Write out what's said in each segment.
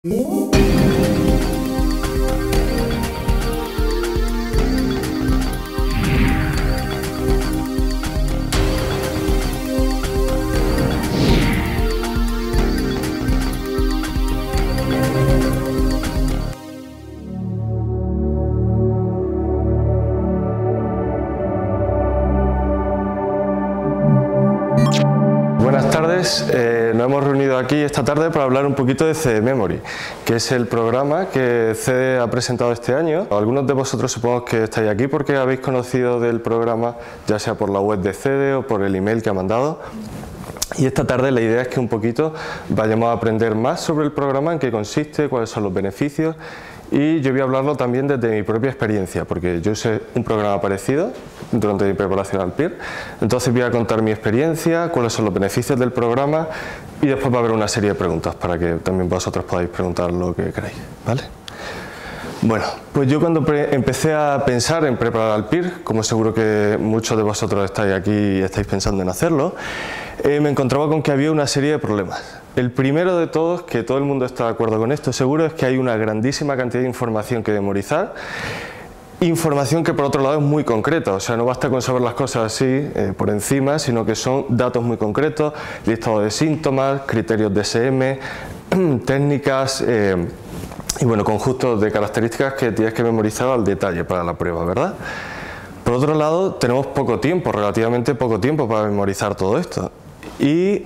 Buenas tardes, nos hemos reunido aquí esta tarde para hablar un poquito de CD Memory, que es el programa que CD ha presentado este año. Algunos de vosotros supongo que estáis aquí porque habéis conocido del programa, ya sea por la web de CD o por el email que ha mandado. Y esta tarde la idea es que un poquito vayamos a aprender más sobre el programa, en qué consiste, cuáles son los beneficios. Y yo voy a hablarlo también desde mi propia experiencia, porque yo usé un programa parecido durante mi preparación al PIR. Entonces voy a contar mi experiencia, cuáles son los beneficios del programa y después va a haber una serie de preguntas para que también vosotros podáis preguntar lo que queráis, ¿vale? Bueno, pues yo cuando empecé a pensar en preparar al PIR, como seguro que muchos de vosotros estáis aquí y estáis pensando en hacerlo, me encontraba con que había una serie de problemas. El primero de todos, que todo el mundo está de acuerdo con esto seguro, es que hay una grandísima cantidad de información que memorizar. Información que por otro lado es muy concreta, o sea, no basta con saber las cosas así por encima, sino que son datos muy concretos, listado de síntomas, criterios DSM, técnicas y bueno, conjuntos de características que tienes que memorizar al detalle para la prueba, ¿verdad? Por otro lado, tenemos poco tiempo, relativamente poco tiempo para memorizar todo esto. Y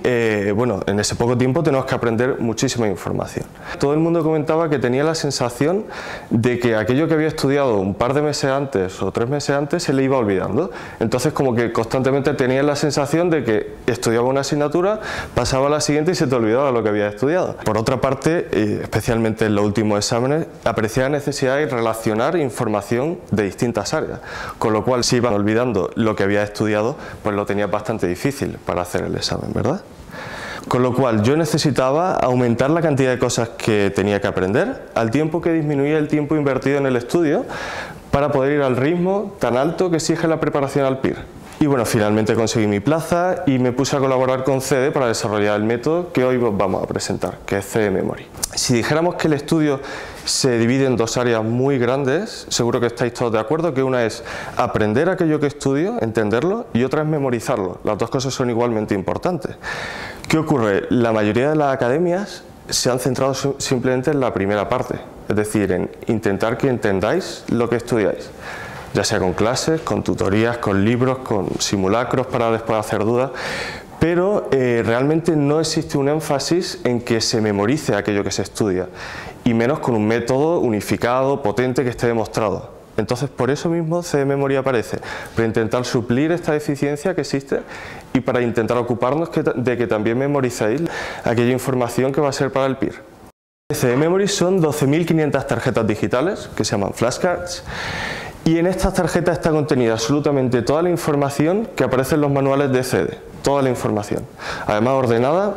bueno, en ese poco tiempo tenemos que aprender muchísima información. Todo el mundo comentaba que tenía la sensación de que aquello que había estudiado un par de meses antes o 3 meses antes se le iba olvidando. Entonces como que constantemente tenía la sensación de que estudiaba una asignatura, pasaba a la siguiente y se te olvidaba lo que había estudiado. Por otra parte, especialmente en los últimos exámenes, aparecía la necesidad de relacionar información de distintas áreas. Con lo cual, si iban olvidando lo que había estudiado, pues lo tenía bastante difícil para hacer el examen, ¿verdad? Con lo cual yo necesitaba aumentar la cantidad de cosas que tenía que aprender al tiempo que disminuía el tiempo invertido en el estudio para poder ir al ritmo tan alto que exige la preparación al PIR. Y bueno, finalmente conseguí mi plaza y me puse a colaborar con CD para desarrollar el método que hoy vamos a presentar, que es CD Memory. Si dijéramos que el estudio se divide en dos áreas muy grandes, seguro que estáis todos de acuerdo, que una es aprender aquello que estudio, entenderlo, y otra es memorizarlo. Las dos cosas son igualmente importantes. ¿Qué ocurre? La mayoría de las academias se han centrado simplemente en la primera parte, es decir, en intentar que entendáis lo que estudiáis, ya sea con clases, con tutorías, con libros, con simulacros para después hacer dudas, pero realmente no existe un énfasis en que se memorice aquello que se estudia, y menos con un método unificado, potente, que esté demostrado. Entonces, por eso mismo CD Memory aparece, para intentar suplir esta deficiencia que existe y para intentar ocuparnos de que también memoricéis aquella información que va a ser para el PIR. CD Memory son 12.500 tarjetas digitales, que se llaman flashcards, y en estas tarjetas está contenida absolutamente toda la información que aparece en los manuales de CD, toda la información, además ordenada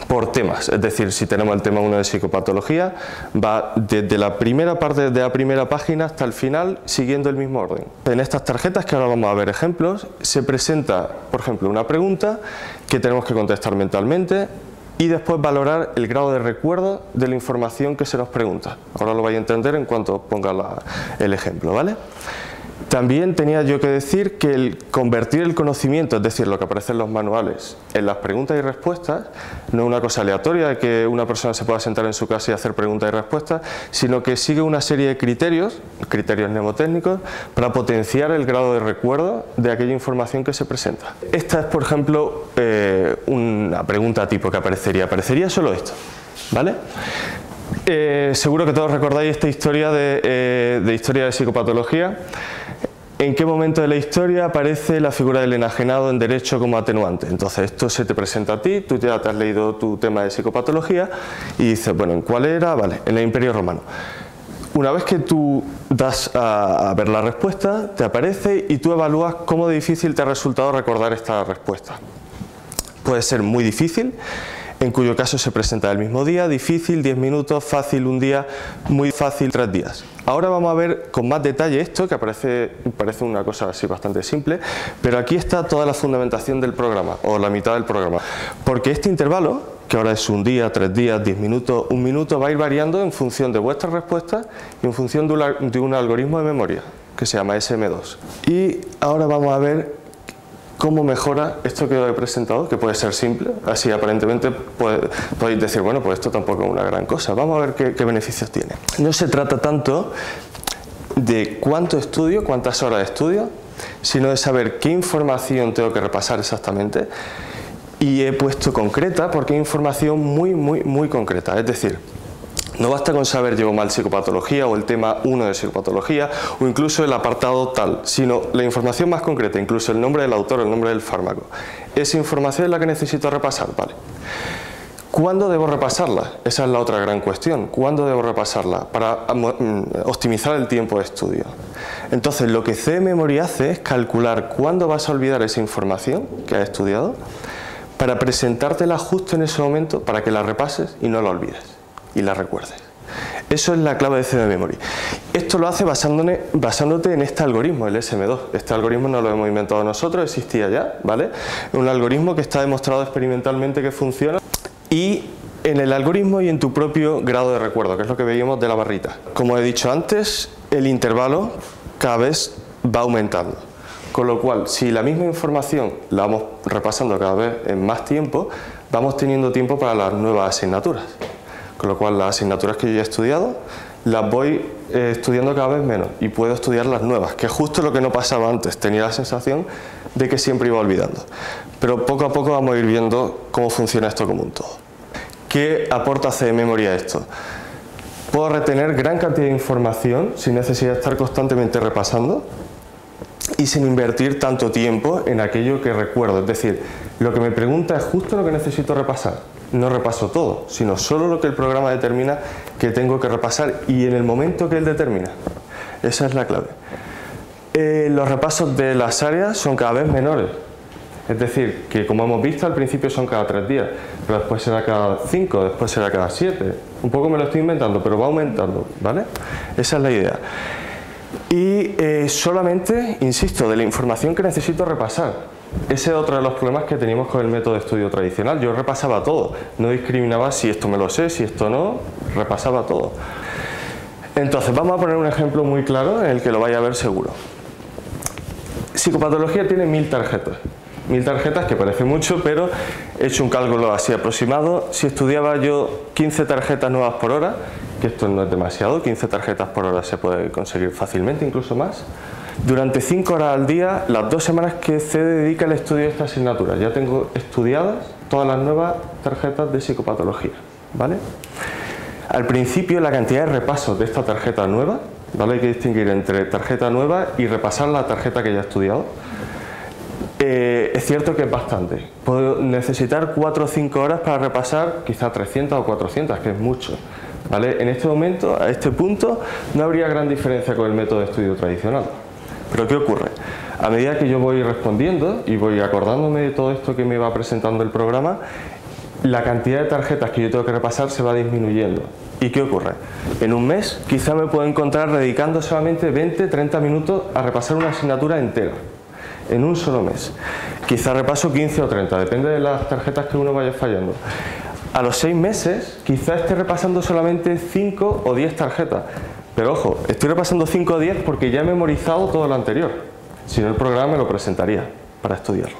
por temas, es decir, si tenemos el tema 1 de psicopatología, va desde la primera parte de la primera página hasta el final, siguiendo el mismo orden. En estas tarjetas, que ahora vamos a ver ejemplos, se presenta, por ejemplo, una pregunta que tenemos que contestar mentalmente y después valorar el grado de recuerdo de la información que se nos pregunta. Ahora lo vais a entender en cuanto ponga el ejemplo, ¿vale? También tenía yo que decir que el convertir el conocimiento, es decir, lo que aparece en los manuales, en las preguntas y respuestas, no es una cosa aleatoria de que una persona se pueda sentar en su casa y hacer preguntas y respuestas, sino que sigue una serie de criterios mnemotécnicos, para potenciar el grado de recuerdo de aquella información que se presenta. Esta es, por ejemplo, una pregunta tipo que aparecería solo esto, ¿vale? Seguro que todos recordáis esta historia de historia de psicopatología. ¿En qué momento de la historia aparece la figura del enajenado en derecho como atenuante? Entonces esto se te presenta a ti, tú ya te has leído tu tema de psicopatología y dices, bueno, ¿en cuál era? Vale, en el Imperio Romano. Una vez que tú das a ver la respuesta, te aparece y tú evalúas cómo de difícil te ha resultado recordar esta respuesta. Puede ser muy difícil, en cuyo caso se presenta el mismo día, difícil, 10 minutos, fácil, un día, muy fácil, 3 días. Ahora vamos a ver con más detalle esto, que parece una cosa así bastante simple, pero aquí está toda la fundamentación del programa, o la mitad del programa. Porque este intervalo, que ahora es un día, 3 días, 10 minutos, 1 minuto, va a ir variando en función de vuestras respuestas y en función de un algoritmo de memoria que se llama SM2. Y ahora vamos a ver cómo mejora esto que os he presentado, que puede ser simple, así aparentemente podéis decir, bueno, pues esto tampoco es una gran cosa, vamos a ver qué beneficios tiene. No se trata tanto de cuánto estudio, cuántas horas de estudio, sino de saber qué información tengo que repasar exactamente, y he puesto concreta porque es información muy concreta, es decir, no basta con saber llevo mal psicopatología o el tema 1 de psicopatología o incluso el apartado tal, sino la información más concreta, incluso el nombre del autor, el nombre del fármaco. Esa información es la que necesito repasar, ¿vale? ¿Cuándo debo repasarla? Esa es la otra gran cuestión. ¿Cuándo debo repasarla? Para optimizar el tiempo de estudio. Entonces, lo que C-Memory hace es calcular cuándo vas a olvidar esa información que has estudiado para presentártela justo en ese momento para que la repases y no la olvides y la recuerdes. Eso es la clave de C-Memory. Esto lo hace basándote en este algoritmo, el SM2. Este algoritmo no lo hemos inventado nosotros, existía ya, ¿vale? Es un algoritmo que está demostrado experimentalmente que funciona. Y en el algoritmo y en tu propio grado de recuerdo, que es lo que veíamos de la barrita. Como he dicho antes, el intervalo cada vez va aumentando. Con lo cual, si la misma información la vamos repasando cada vez en más tiempo, vamos teniendo tiempo para las nuevas asignaturas. Con lo cual, las asignaturas que yo ya he estudiado, las voy estudiando cada vez menos y puedo estudiar las nuevas, que es justo lo que no pasaba antes. Tenía la sensación de que siempre iba olvidando. Pero poco a poco vamos a ir viendo cómo funciona esto como un todo. ¿Qué aporta C-Memory a esto? Puedo retener gran cantidad de información sin necesidad de estar constantemente repasando y sin invertir tanto tiempo en aquello que recuerdo. Es decir, lo que me pregunta es justo lo que necesito repasar. No repaso todo, sino solo lo que el programa determina que tengo que repasar y en el momento que él determina. Esa es la clave. Los repasos de las áreas son cada vez menores. Es decir, que como hemos visto al principio son cada 3 días, pero después será cada 5, después será cada 7. Un poco me lo estoy inventando, pero va aumentando, ¿vale? Esa es la idea. Y solamente, insisto, de la información que necesito repasar. Ese es otro de los problemas que teníamos con el método de estudio tradicional. Yo repasaba todo, no discriminaba si esto me lo sé, si esto no, repasaba todo. Entonces, vamos a poner un ejemplo muy claro en el que lo vaya a ver seguro. Psicopatología tiene 1000 tarjetas. 1000 tarjetas, que parece mucho, pero he hecho un cálculo así aproximado. Si estudiaba yo 15 tarjetas nuevas por hora, que esto no es demasiado, 15 tarjetas por hora se puede conseguir fácilmente, incluso más. Durante 5 horas al día, las 2 semanas que se dedica al estudio de esta asignatura, ya tengo estudiadas todas las nuevas tarjetas de psicopatología, ¿vale? Al principio, la cantidad de repasos de esta tarjeta nueva, ¿vale? Hay que distinguir entre tarjeta nueva y repasar la tarjeta que ya he estudiado. Es cierto que es bastante. Puedo necesitar 4 o 5 horas para repasar quizá 300 o 400, que es mucho, ¿vale? En este momento, a este punto, no habría gran diferencia con el método de estudio tradicional. Pero ¿qué ocurre? A medida que yo voy respondiendo y voy acordándome de todo esto que me va presentando el programa, la cantidad de tarjetas que yo tengo que repasar se va disminuyendo. ¿Y qué ocurre? En un mes quizá me puedo encontrar dedicando solamente 20-30 minutos a repasar una asignatura entera. En un solo mes. Quizá repaso 15 o 30, depende de las tarjetas que uno vaya fallando. A los 6 meses quizá esté repasando solamente 5 o 10 tarjetas. Pero ojo, estoy repasando 5 o 10 porque ya he memorizado todo lo anterior. Si no, el programa me lo presentaría para estudiarlo.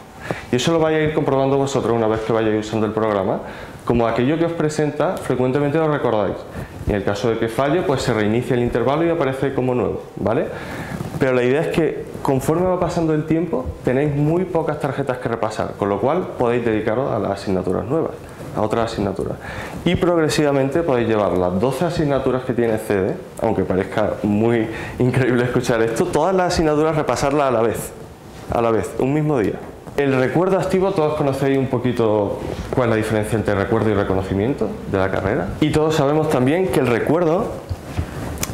Y eso lo vais a ir comprobando vosotros una vez que vayáis usando el programa. Como aquello que os presenta, frecuentemente lo recordáis. Y en el caso de que falle, pues se reinicia el intervalo y aparece como nuevo, ¿vale? Pero la idea es que conforme va pasando el tiempo, tenéis muy pocas tarjetas que repasar, con lo cual podéis dedicaros a las asignaturas nuevas, a otras asignaturas. Y progresivamente podéis llevar las 12 asignaturas que tiene CD, aunque parezca muy increíble escuchar esto, todas las asignaturas repasarlas a la vez, un mismo día. El recuerdo activo, todos conocéis un poquito cuál es la diferencia entre recuerdo y reconocimiento de la carrera. Y todos sabemos también que el recuerdo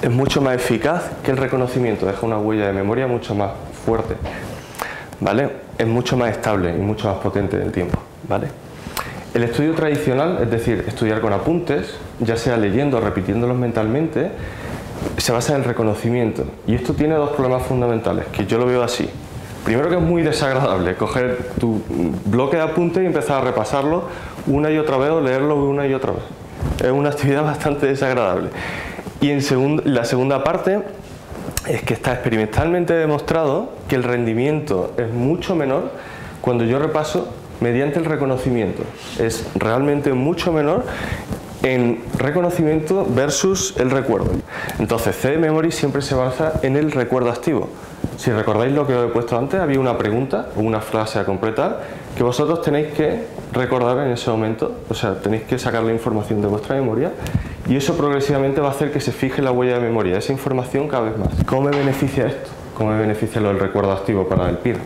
es mucho más eficaz que el reconocimiento, deja una huella de memoria mucho más fuerte, ¿vale? Es mucho más estable y mucho más potente en el tiempo, ¿vale? El estudio tradicional, es decir, estudiar con apuntes, ya sea leyendo o repitiéndolos mentalmente, se basa en el reconocimiento. Y esto tiene dos problemas fundamentales, que yo lo veo así. Primero que es muy desagradable coger tu bloque de apuntes y empezar a repasarlo una y otra vez o leerlo una y otra vez. Es una actividad bastante desagradable. Y la segunda parte es que está experimentalmente demostrado que el rendimiento es mucho menor cuando yo repaso mediante el reconocimiento. Es realmente mucho menor en reconocimiento versus el recuerdo. Entonces CD Memory siempre se basa en el recuerdo activo. Si recordáis lo que os he puesto antes, había una pregunta o una frase a completar que vosotros tenéis que recordar en ese momento, o sea, tenéis que sacar la información de vuestra memoria y eso progresivamente va a hacer que se fije la huella de memoria, esa información cada vez más. ¿Cómo me beneficia esto? ¿Cómo me beneficia lo del recuerdo activo para el PIR?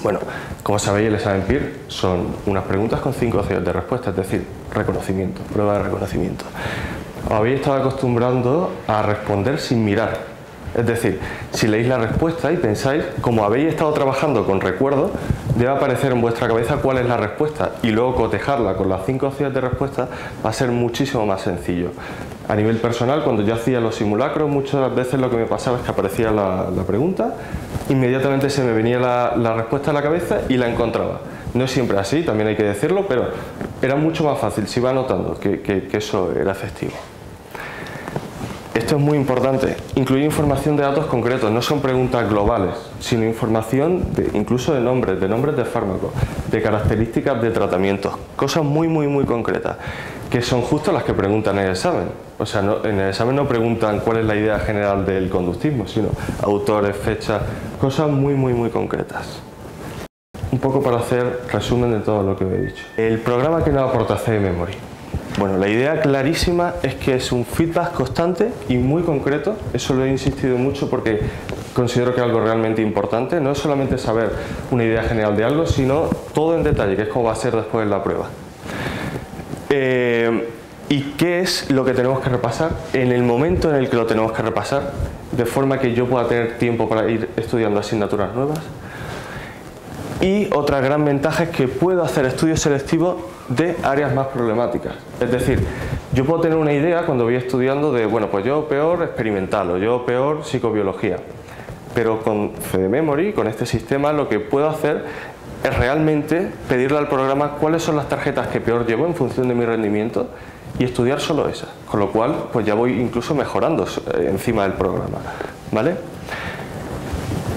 Bueno, como sabéis, el examen PIR son unas preguntas con 5 opciones de respuesta, es decir, reconocimiento, prueba de reconocimiento. Os habéis estado acostumbrando a responder sin mirar. Es decir, si leéis la respuesta y pensáis, como habéis estado trabajando con recuerdo, debe aparecer en vuestra cabeza cuál es la respuesta y luego cotejarla con las 5 opciones de respuesta va a ser muchísimo más sencillo. A nivel personal, cuando yo hacía los simulacros, muchas veces lo que me pasaba es que aparecía la pregunta, inmediatamente se me venía la respuesta a la cabeza y la encontraba. No es siempre así, también hay que decirlo, pero era mucho más fácil, se iba notando que eso era efectivo. Esto es muy importante, incluir información de datos concretos, no son preguntas globales, sino información incluso de nombres de fármacos, de características de tratamientos, cosas muy concretas, que son justo las que preguntan en el examen. O sea, en el examen no preguntan cuál es la idea general del conductismo, sino autores, fechas, cosas muy concretas. Un poco para hacer resumen de todo lo que he dicho. El programa que nos aporta CD Memory. Bueno, la idea clarísima es que es un feedback constante y muy concreto, eso lo he insistido mucho porque considero que es algo realmente importante, no es solamente saber una idea general de algo, sino todo en detalle, que es como va a ser después en la prueba. ¿Y qué es lo que tenemos que repasar en el momento en el que lo tenemos que repasar, de forma que yo pueda tener tiempo para ir estudiando asignaturas nuevas? Y otra gran ventaja es que puedo hacer estudios selectivos de áreas más problemáticas. Es decir, yo puedo tener una idea cuando voy estudiando de, bueno, pues yo peor experimental o yo peor psicobiología. Pero con CD Memory, con este sistema, lo que puedo hacer es realmente pedirle al programa cuáles son las tarjetas que peor llevo en función de mi rendimiento y estudiar solo esas. Con lo cual, pues ya voy incluso mejorando encima del programa, ¿vale?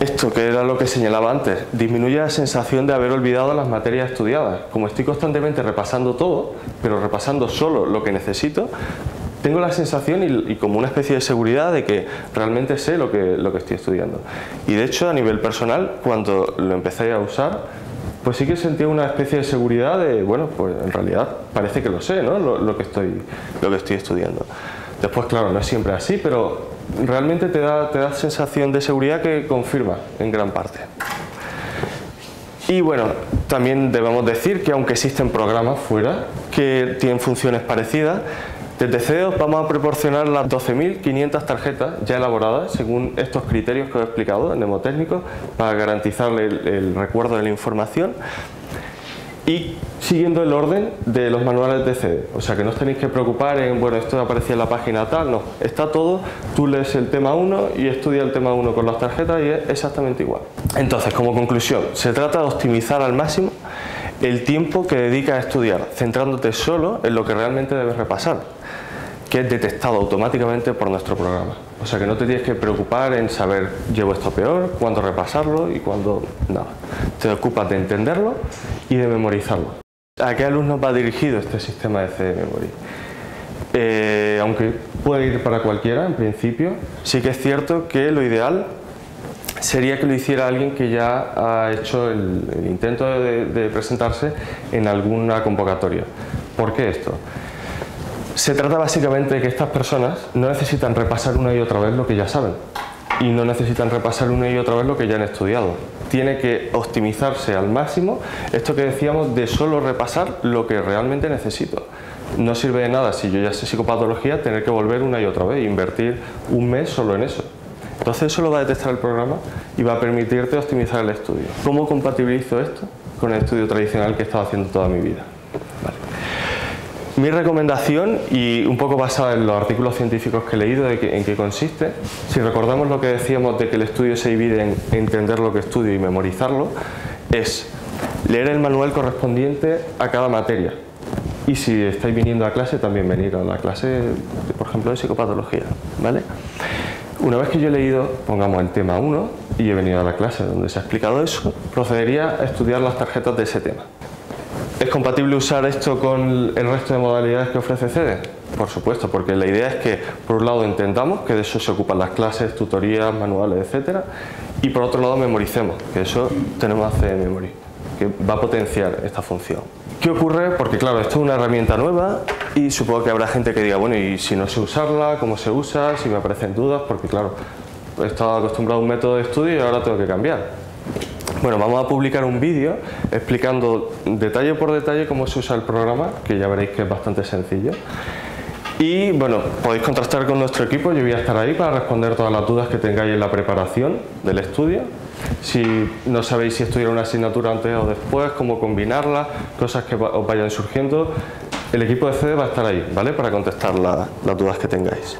Esto, que era lo que señalaba antes, disminuye la sensación de haber olvidado las materias estudiadas. Como estoy constantemente repasando todo, pero repasando solo lo que necesito, tengo la sensación y como una especie de seguridad de que realmente sé lo que estoy estudiando. Y de hecho, a nivel personal, cuando lo empecé a usar, pues sí que sentía una especie de seguridad de, bueno, pues en realidad parece que lo sé, ¿no? lo que estoy estudiando. Después, claro, no es siempre así, pero realmente te da sensación de seguridad que confirma en gran parte. Y bueno, también debemos decir que aunque existen programas fuera que tienen funciones parecidas, desde CEOS vamos a proporcionar las 12.500 tarjetas ya elaboradas según estos criterios que os he explicado en Mnemotécnico para garantizarle el recuerdo de la información y siguiendo el orden de los manuales de CD. O sea que no os tenéis que preocupar en, bueno, esto aparecía en la página tal, no, está todo, tú lees el tema 1 y estudias el tema 1 con las tarjetas y es exactamente igual. Entonces, como conclusión, se trata de optimizar al máximo el tiempo que dedicas a estudiar, centrándote solo en lo que realmente debes repasar, que es detectado automáticamente por nuestro programa. O sea que no te tienes que preocupar en saber, llevo esto peor, cuándo repasarlo y cuándo nada. Te ocupas de entenderlo y de memorizarlo. ¿A qué alumnos va dirigido este sistema de CD Memory? Aunque puede ir para cualquiera en principio, sí que es cierto que lo ideal sería que lo hiciera alguien que ya ha hecho el intento de presentarse en alguna convocatoria. ¿Por qué esto? Se trata básicamente de que estas personas no necesitan repasar una y otra vez lo que ya saben y no necesitan repasar una y otra vez lo que ya han estudiado. Tiene que optimizarse al máximo esto que decíamos de solo repasar lo que realmente necesito. No sirve de nada si yo ya sé psicopatología tener que volver una y otra vez e invertir un mes solo en eso. Entonces eso lo va a detectar el programa y va a permitirte optimizar el estudio. ¿Cómo compatibilizo esto con el estudio tradicional que he estado haciendo toda mi vida? Vale. Mi recomendación, y un poco basada en los artículos científicos que he leído, en qué consiste, si recordamos lo que decíamos de que el estudio se divide en entender lo que estudio y memorizarlo, es leer el manual correspondiente a cada materia. Y si estáis viniendo a clase, también venir a la clase, por ejemplo, de psicopatología, ¿vale? Una vez que yo he leído, pongamos el tema 1, y he venido a la clase donde se ha explicado eso, procedería a estudiar las tarjetas de ese tema. ¿Es compatible usar esto con el resto de modalidades que ofrece CEDE? Por supuesto, porque la idea es que, por un lado, entendamos, que de eso se ocupan las clases, tutorías, manuales, etcétera, y por otro lado, memoricemos, que eso tenemos a CEDE Memory, que va a potenciar esta función. ¿Qué ocurre? Porque claro, esto es una herramienta nueva y supongo que habrá gente que diga, bueno, y si no sé usarla, ¿cómo se usa? Si me aparecen dudas, porque claro, he estado acostumbrado a un método de estudio y ahora tengo que cambiar. Bueno, vamos a publicar un vídeo explicando detalle por detalle cómo se usa el programa, que ya veréis que es bastante sencillo. Y bueno, podéis contactar con nuestro equipo, yo voy a estar ahí para responder todas las dudas que tengáis en la preparación del estudio. Si no sabéis si estudiar una asignatura antes o después, cómo combinarla, cosas que os vayan surgiendo, el equipo de CEDE va a estar ahí, ¿vale? Para contestar las dudas que tengáis.